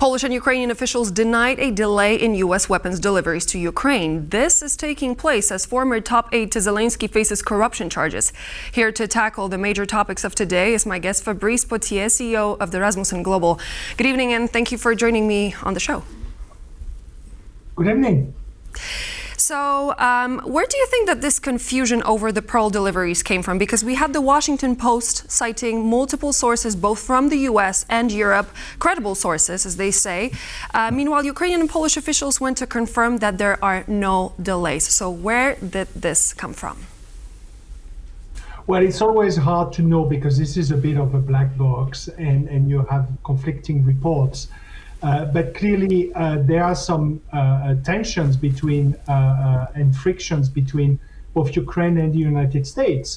Polish and Ukrainian officials denied a delay in U.S. weapons deliveries to Ukraine. This is taking place as former top aide to Zelensky faces corruption charges. Here to tackle the major topics of today is my guest Fabrice Pothier, CEO of the Rasmussen Global. Good evening and thank you for joining me on the show. Good evening. So where do you think that this confusion over the pearl deliveries came from? Because we had the Washington Post citing multiple sources, both from the US and Europe, credible sources, as they say. Meanwhile, Ukrainian and Polish officials went to confirm that there are no delays. So where did this come from? Well, it's always hard to know because this is a bit of a black box and you have conflicting reports. But clearly, there are some tensions between and frictions between both Ukraine and the United States.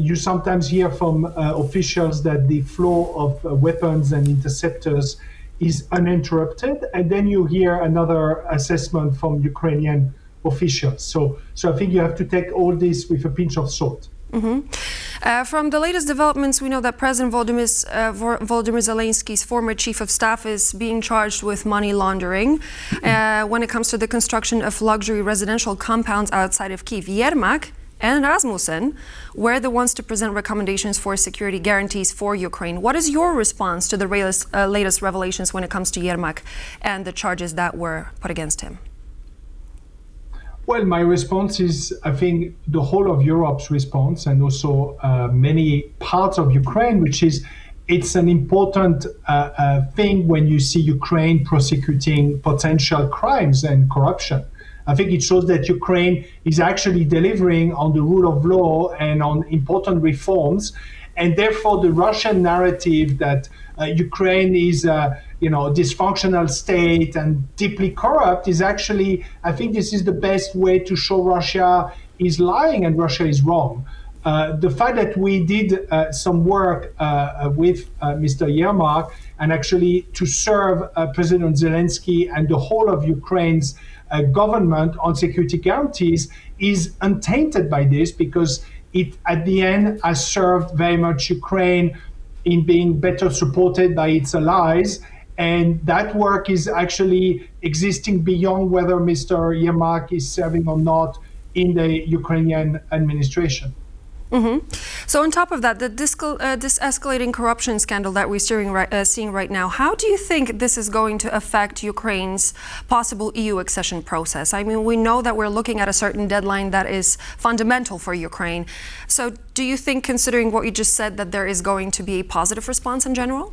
You sometimes hear from officials that the flow of weapons and interceptors is uninterrupted, and then you hear another assessment from Ukrainian officials. So I think you have to take all this with a pinch of salt. Mm-hmm. From the latest developments, we know that President Volodymyr Zelensky's former chief of staff is being charged with money laundering when it comes to the construction of luxury residential compounds outside of Kyiv. Yermak and Rasmussen were the ones to present recommendations for security guarantees for Ukraine. What is your response to the latest revelations when it comes to Yermak and the charges that were put against him? Well, my response is, I think, the whole of Europe's response and also many parts of Ukraine, which is it's an important thing when you see Ukraine prosecuting potential crimes and corruption. I think it shows that Ukraine is actually delivering on the rule of law and on important reforms. And therefore, the Russian narrative that Ukraine is dysfunctional state and deeply corrupt is actually, I think this is the best way to show Russia is lying and Russia is wrong. The fact that we did some work with Mr. Yermak and actually to serve President Zelensky and the whole of Ukraine's government on security guarantees is untainted by this because it, at the end, has served very much Ukraine in being better supported by its allies. And that work is actually existing beyond whether Mr. Yermak is serving or not in the Ukrainian administration. Mm-hmm. So on top of that, this escalating corruption scandal that we're seeing right now, how do you think this is going to affect Ukraine's possible EU accession process? I mean, we know that we're looking at a certain deadline that is fundamental for Ukraine. So do you think, considering what you just said, that there is going to be a positive response in general?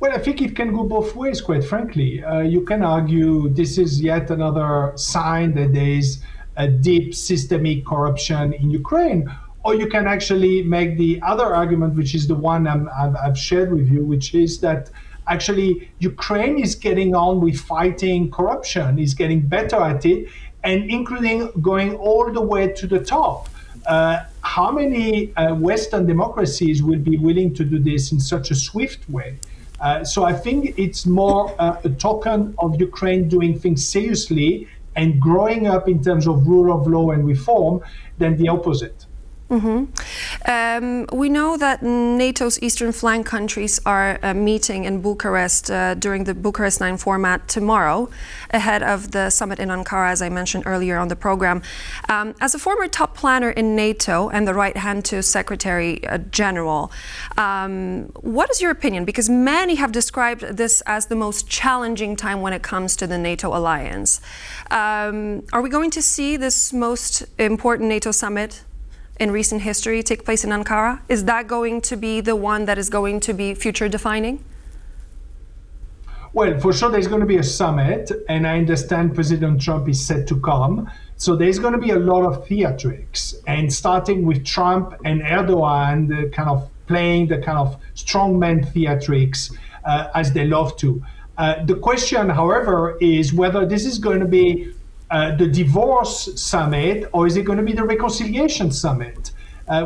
Well, I think it can go both ways, quite frankly. You can argue this is yet another sign that there is a deep systemic corruption in Ukraine, or you can actually make the other argument, which is the one I've shared with you, which is that actually Ukraine is getting on with fighting corruption, is getting better at it, and including going all the way to the top. How many Western democracies will be willing to do this in such a swift way? So I think it's more a token of Ukraine doing things seriously and growing up in terms of rule of law and reform than the opposite. Mm-hmm. We know that NATO's eastern flank countries are meeting in Bucharest during the Bucharest 9 format tomorrow, ahead of the summit in Ankara, as I mentioned earlier on the program. As a former top planner in NATO and the right hand to Secretary General, what is your opinion? Because many have described this as the most challenging time when it comes to the NATO alliance. Are we going to see this most important NATO summit in recent history take place in Ankara? Is that going to be the one that is going to be future defining? Well, for sure there's going to be a summit, and I understand President Trump is set to come. So there's going to be a lot of theatrics, and starting with Trump and Erdogan, the kind of playing the kind of strongman theatrics as they love to. The question, however, is whether this is going to be the divorce summit, or is it going to be the reconciliation summit?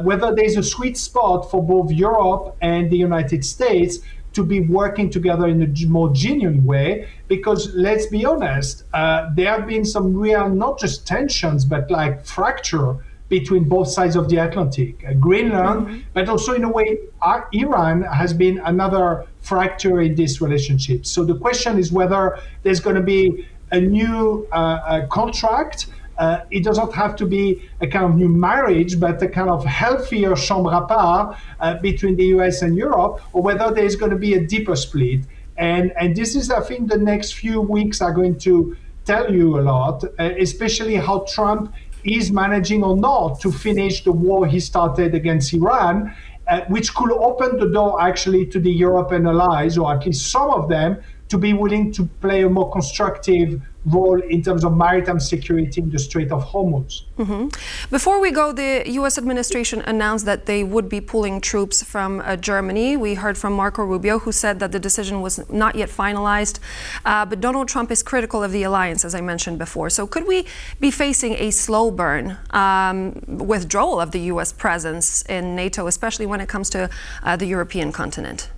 Whether there's a sweet spot for both Europe and the United States to be working together in a more genuine way, because let's be honest, there have been some real, not just tensions, but like fracture between both sides of the Atlantic. Greenland, but also in a way, Iran has been another fracture in this relationship. So the question is whether there's going to be a new contract. It doesn't have to be a kind of new marriage, but a kind of healthier chambre à part between the US and Europe, or whether there's going to be a deeper split. And this is, I think, the next few weeks are going to tell you a lot, especially how Trump is managing or not to finish the war he started against Iran, which could open the door actually to the European allies, or at least some of them, to be willing to play a more constructive role in terms of maritime security in the Strait of Hormuz. Before we go, the U.S. administration announced that they would be pulling troops from Germany. We heard from Marco Rubio, who said that the decision was not yet finalized, but Donald Trump is critical of the alliance, as I mentioned before. So could we be facing a slow burn withdrawal of the U.S. presence in NATO, especially when it comes to the European continent?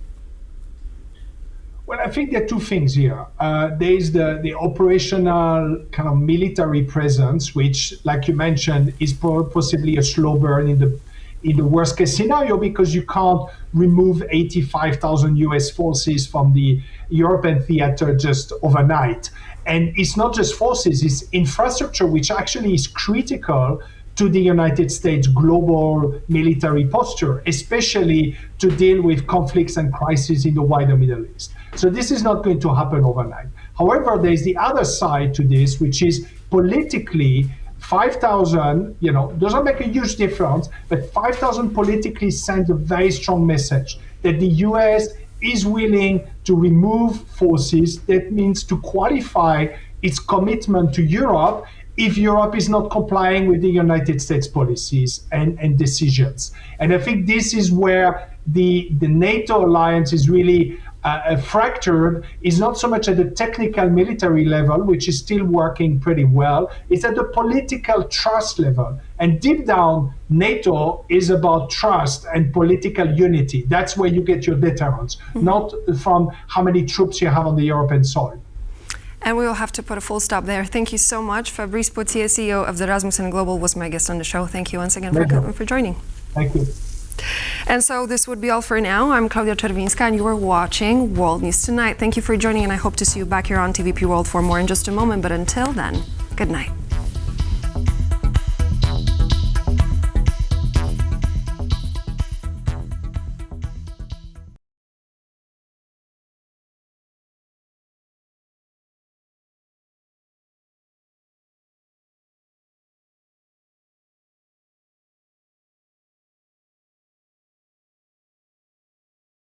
Well, I think there are two things here. There is the operational kind of military presence, which, like you mentioned, is possibly a slow burn in the worst case scenario, because you can't remove 85,000 US forces from the European theater just overnight. And it's not just forces, it's infrastructure, which actually is critical to the United States global military posture, especially to deal with conflicts and crises in the wider Middle East. So this is not going to happen overnight. However, there's the other side to this, which is politically 5,000, doesn't make a huge difference, but 5,000 politically sends a very strong message that the US is willing to remove forces. That means to qualify its commitment to Europe if Europe is not complying with the United States policies and decisions. And I think this is where the NATO alliance is really fractured, is not so much at the technical military level, which is still working pretty well, it's at the political trust level. And deep down, NATO is about trust and political unity. That's where you get your deterrence, not from how many troops you have on the European soil. And we will have to put a full stop there. Thank you so much. Fabrice Pothier, CEO of the Rasmussen Global, was my guest on the show. Thank you once again for joining. Thank you. And so this would be all for now. I'm Klaudia Czerwińska, and you are watching World News Tonight. Thank you for joining, and I hope to see you back here on TVP World for more in just a moment. But until then, good night.